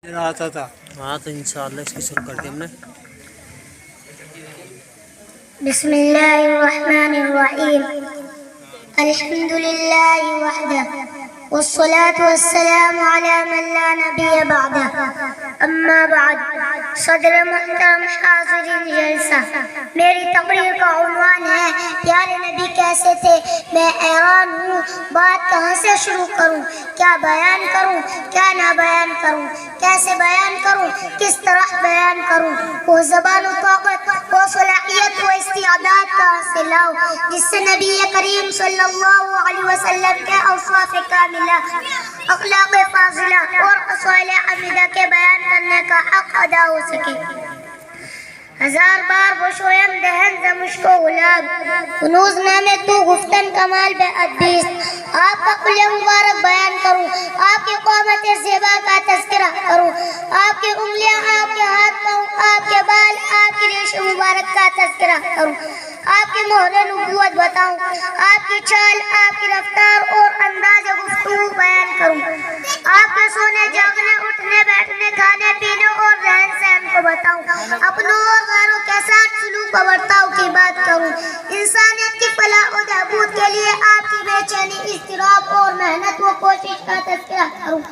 آتا تھا. ہاں تو انشاءاللہ اس کو شروع کر دیں ہم نے. بسم اللہ الرحمن الرحیم الحمد للہ وحدہ والصلاة والسلام على من لا نبی بعدہ اما بعد. صدر محترم حاضرین جلسہ، میری تقریر کا عنوان ہے پیارے نبی کیسے تھے. میں حیران ہوں، بات کہاں سے شروع کروں، کیا بیان کروں، کیا نہ بیان کروں، کیسے بیان کروں، کس طرح بیان کروں. وہ زبان و طاقت، وہ صلاحیت و استعداد کہاں سے لاؤ جس سے نبی کریم صلی اللہ علیہ وسلم کے اوصاف کاملہ، اخلاق فاضلہ اور اصول حمیدہ کے بیان کرنے کا حق ادا ہو سکے. ہزار بار بشویم دہن ز مشک و گلاب، کنوز نامے تو گفتن کمال بے ادبیس. آپ کا کلیہ مبارک بیان کروں، آپ کی قامت زیبا کا تذکرہ کروں، آپ کی انگلیاں، آپ کے ہاتھ پاؤں، آپ کے بال، آپ کی ریش مبارک کا تذکرہ کروں، آپ کی مہر نبوت بتاؤں، آپ کی چال، آپ کی رفتار اور انداز گفتگو بیان کروں، آپ کے سونے جاگنے اٹھنے بیٹھنے کھانے پینے اور رہن سہن کو بتاؤں، اپنوں اور غیروں کے ساتھ سلوک و برتاؤ کی بات کروں، انسانیت کی فلاح و بہبود کے لیے آپ کی بے چینی، اضطراب اور محنت و کوشش کا تذکرہ کروں،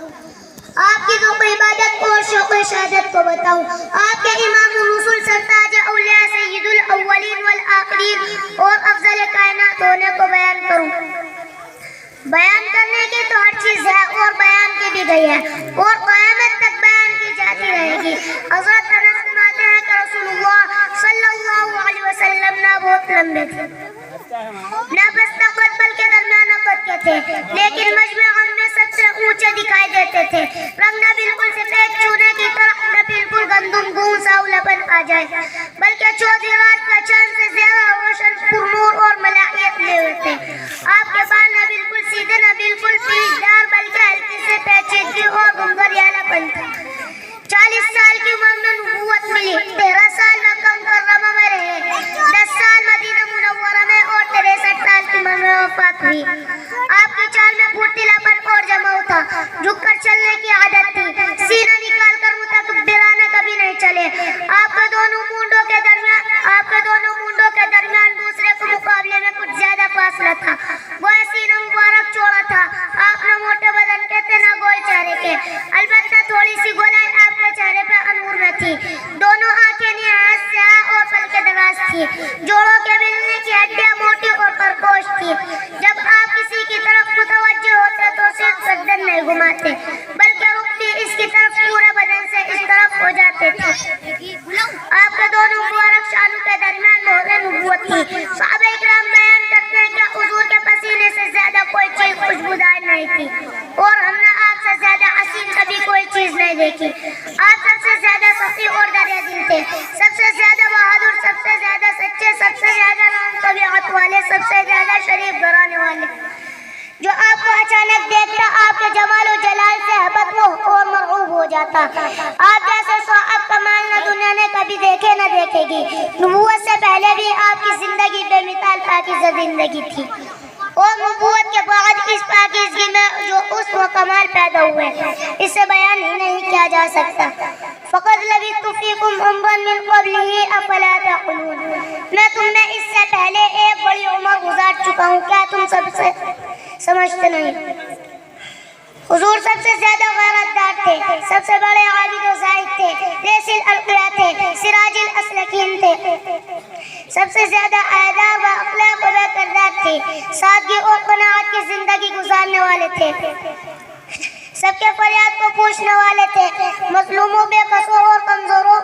آپ کی ذوق عبادت اور شوق شہادت کو بتاؤں، آپ کے امام الرسل سرتاج اولیاء سید الاولین والآخرین اور افضل کائنات ہونے کو بیان کروں. بیان کرنے کی تو ہر چیز ہے اور بیان کی بھی گئی ہے اور قیامت تک بیان کی جاتی رہے گی. حضرت انس فرماتے ہیں کہ رسول اللہ صلی اللہ علیہ وسلم نہ بہت لمبے تھے، نہ بس تقوت بلکہ درمیان قد کے تھے، لیکن مجمع ہم میں سب سے اونچے دکھائی دیتے تھے. رنگ نہ بالکل سفید چونے کی طرح، نہ بالکل گندم گون سا اولپن آ جائے، بلکہ چودھری رات کا چاند سے زیادہ روشن، پرنور اور ملاحت لے ہوئے تھے. آپ کے بال نہ بالکل سیدھے، نہ بالکل پیچ دار، بلکہ ہلکی سے پیچیدگی اور گنگریالا پن تھا. 40 سال کی عمر میں نبوت ملی، 13 سال مکہ مکرمہ میں رہے، 10 سال مدینہ منورہ میں اور 63 سال کی عمر میں وفات ہوئی. آپ کی چال میں پھرتیلا پن اور جماؤ تھا، جھک کر چلنے کی عادت تھی، سینہ نکال کر متکبرانہ کبھی نہیں چلے. آپ کے دونوں مونڈوں کے درمیان دوسرے کے مقابلے میں کچھ زیادہ فاصلہ تھا. وہ سینہ مبارک چوڑا تھا، آپ نہ موٹے بدن کے تھے نہ گول چہرے کے، البتہ تھوڑی سی گولائی آپ کے چہرے پہ انور میں تھی. دونوں آنکھیں نہایت سیاہ اور پلکیں دراز تھی، جوڑوں کے ملنے کی ہڈیاں موٹی اور پرکوش تھی. جب آپ کسی کی طرف متوجہ ہوتے تو صرف گردن نہیں گھماتے بلکہ رخ بھی اس کی طرف پورے بدن سے اس طرف ہو جاتے تھے. آپ کے دونوں مبارک شانوں کے درمیان مہر نبوت تھی. صحابہ اکرام بیان کرتے ہیں کہ حضور کے پسینے سے زیادہ کوئی چیز خوشبودار نہیں تھی اور ہم نے آپ سے زیادہ حسین کبھی کوئی چیز نہیں دیکھی. آپ سب سے زیادہ سخی اور دریا دل تھے، سب سے زیادہ بہادر، سب سے زیادہ سچے، سب سے زیادہ نام طبیعت والے، سب سے زیادہ شریف گھرانے والے. جو آپ کو اچانک دیکھتا آپ کے جمال و جلال سے حبت اور مرعوب ہو جاتا. آپ جیسے صاحب کمال نہ دنیا نے کبھی دیکھے نہ دیکھے گی. نبوت سے پہلے بھی آپ کی زندگی بے مثال پاکیزہ زندگی تھی اور نبوت کے بعد اس پاکیزگی میں جو حسن و کمال پیدا ہوئے اسے بیان ہی نہیں کیا جا سکتا. فقد لبثت فیکم عمرا من قبلہ افلا تعقلون. میں تم میں اس سے پہلے ایک بڑی عمر گزار چکا ہوں، کیا تم سب سے سمجھتے نہیں؟ حضور سب سے زیادہ غیرت دار تھے، سب سے بڑے عابد و زاہد تھے، ریس الالقیاء تھے، سراج الاسلکین تھے، سب سے زیادہ آداب و اخلاق و کردار تھے، سادگی اور قناعت کی زندگی گزارنے والے تھے، سب کے فریاد کو پوچھنے والے تھے، مظلوموں بے قصوں اور کمزوروں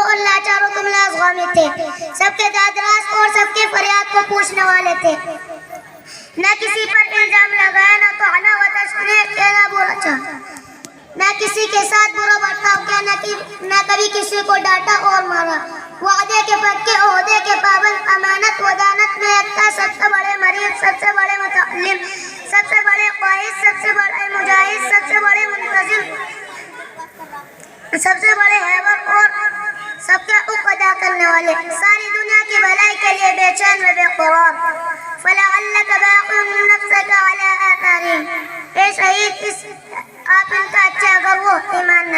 اور لاچاروں تم لازغامی تھے، سب کے دادراس اور سب کی فریاد کو پوچھنے والے تھے. نہ کسی پر الزام لگایا، نہ طعنہ و تشنیع کیا، نہ برا چاہا، نہ کسی کے ساتھ برا برتاؤ کیا، نہ کبھی کسی کو ڈانٹا اور مارا. وعدے کے پکے، عہدے کے پابند، امانت و دانت میں یکتا، سب سے بڑے مریض، سب سے بڑے متعلم، سب سے بڑے قائد، سب سے بڑے مجاہد، سب سے بڑے منتظم، سب سے بڑے حیور اور سب کے حقوق ادا کرنے والے، ساری دنیا کی بھلائی کے لیے بے چین و بے قرار. فَلَعَلَّكَ بَاخِعٌ نَفْسَكَ عَلَىٰ آثَارِهِمْ یہ شہید آپ ان کا اچھا اگر وہ ایمان